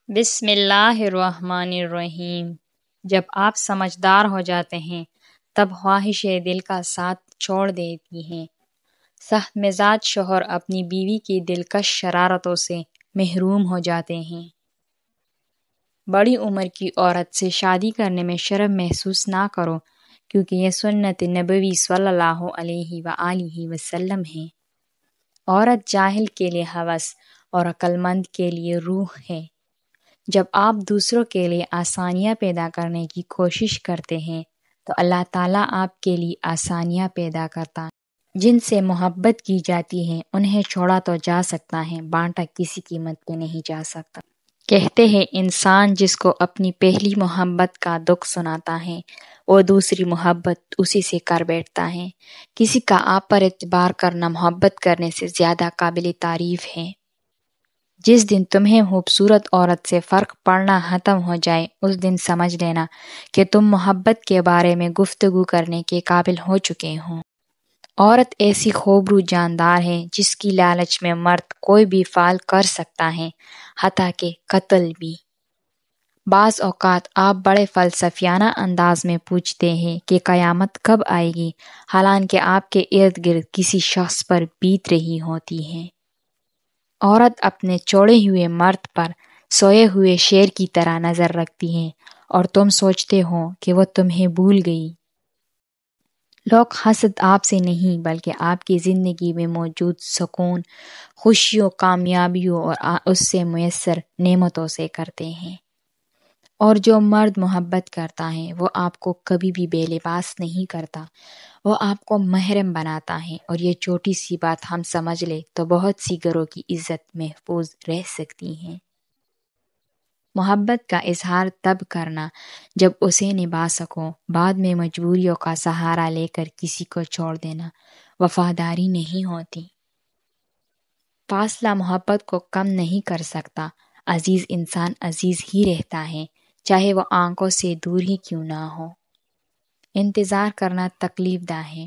بسم اللہ الرحمن الرحیم۔ جب آپ سمجھدار ہو جاتے ہیں تب خواہش دل کا ساتھ چھوڑ دیتی ہیں۔ سخت مزاج شوہر اپنی بیوی کی دلکش شرارتوں سے محروم ہو جاتے ہیں۔ بڑی عمر کی عورت سے شادی کرنے میں شرم محسوس نہ کرو، کیونکہ یہ سنت نبوی صلی اللہ علیہ وآلہ وسلم ہے۔ عورت جاہل کے لیے ہوس اور عقل مند کے لیے روح ہے۔ جب آپ دوسروں کے لیے آسانیاں پیدا کرنے کی کوشش کرتے ہیں تو اللہ تعالیٰ آپ کے لیے آسانیاں پیدا کرتا۔ جن سے محبت کی جاتی ہے انہیں چھوڑا تو جا سکتا ہے، بانٹا کسی قیمت پہ نہیں جا سکتا۔ کہتے ہیں انسان جس کو اپنی پہلی محبت کا دکھ سناتا ہے وہ دوسری محبت اسی سے کر بیٹھتا ہے۔ کسی کا آپ پر اعتبار کرنا محبت کرنے سے زیادہ قابل تعریف ہے۔ جس دن تمہیں خوبصورت عورت سے فرق پڑنا ختم ہو جائے اس دن سمجھ لینا کہ تم محبت کے بارے میں گفتگو کرنے کے قابل ہو چکے ہو۔ عورت ایسی خوبرو جاندار ہے جس کی لالچ میں مرد کوئی بھی فعل کر سکتا ہے، حتیٰ کہ قتل بھی۔ بعض اوقات آپ بڑے فلسفیانہ انداز میں پوچھتے ہیں کہ قیامت کب آئے گی، حالانکہ آپ کے ارد گرد کسی شخص پر بیت رہی ہوتی ہے۔ عورت اپنے چھوڑے ہوئے مرد پر سوئے ہوئے شیر کی طرح نظر رکھتی ہے اور تم سوچتے ہو کہ وہ تمہیں بھول گئی۔ لوگ حسد آپ سے نہیں بلکہ آپ کی زندگی میں موجود سکون، خوشیوں، کامیابیوں اور اس سے میسر نعمتوں سے کرتے ہیں۔ اور جو مرد محبت کرتا ہے وہ آپ کو کبھی بھی بے لباس نہیں کرتا، وہ آپ کو محرم بناتا ہے، اور یہ چھوٹی سی بات ہم سمجھ لیں تو بہت سی گھروں کی عزت محفوظ رہ سکتی ہے۔ محبت کا اظہار تب کرنا جب اسے نبھا سکو، بعد میں مجبوریوں کا سہارا لے کر کسی کو چھوڑ دینا وفاداری نہیں ہوتی۔ فاصلہ محبت کو کم نہیں کر سکتا۔ عزیز انسان عزیز ہی رہتا ہے، چاہے وہ آنکھوں سے دور ہی کیوں نہ ہو۔ انتظار کرنا تکلیف دہ ہے،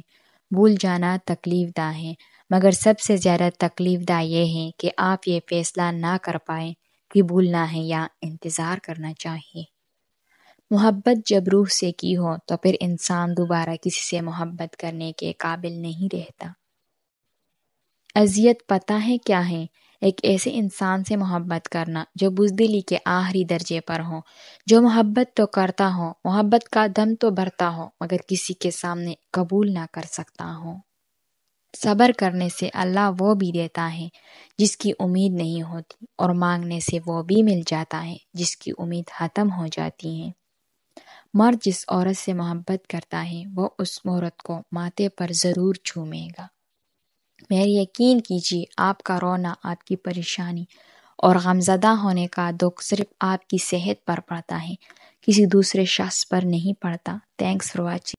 بھول جانا تکلیف دہ ہے، مگر سب سے زیادہ تکلیف دہ یہ ہے کہ آپ یہ فیصلہ نہ کر پائیں کہ بھولنا ہے یا انتظار کرنا چاہیے۔ محبت جب روح سے کی ہو تو پھر انسان دوبارہ کسی سے محبت کرنے کے قابل نہیں رہتا۔ اذیت پتہ ہے کیا ہے؟ ایک ایسے انسان سے محبت کرنا جو بزدلی کے آخری درجے پر ہو، جو محبت تو کرتا ہو، محبت کا دم تو بھرتا ہو، مگر کسی کے سامنے قبول نہ کر سکتا ہو۔ صبر کرنے سے اللہ وہ بھی دیتا ہے جس کی امید نہیں ہوتی، اور مانگنے سے وہ بھی مل جاتا ہے جس کی امید ختم ہو جاتی ہے۔ مرد جس عورت سے محبت کرتا ہے وہ اس عورت کو ماتھے پر ضرور چومے گا۔ میرے یقین کیجیے آپ کا رونا، آپ کی پریشانی اور غمزدہ ہونے کا دکھ صرف آپ کی صحت پر پڑتا ہے، کسی دوسرے شخص پر نہیں پڑتا۔ Thanks for watching.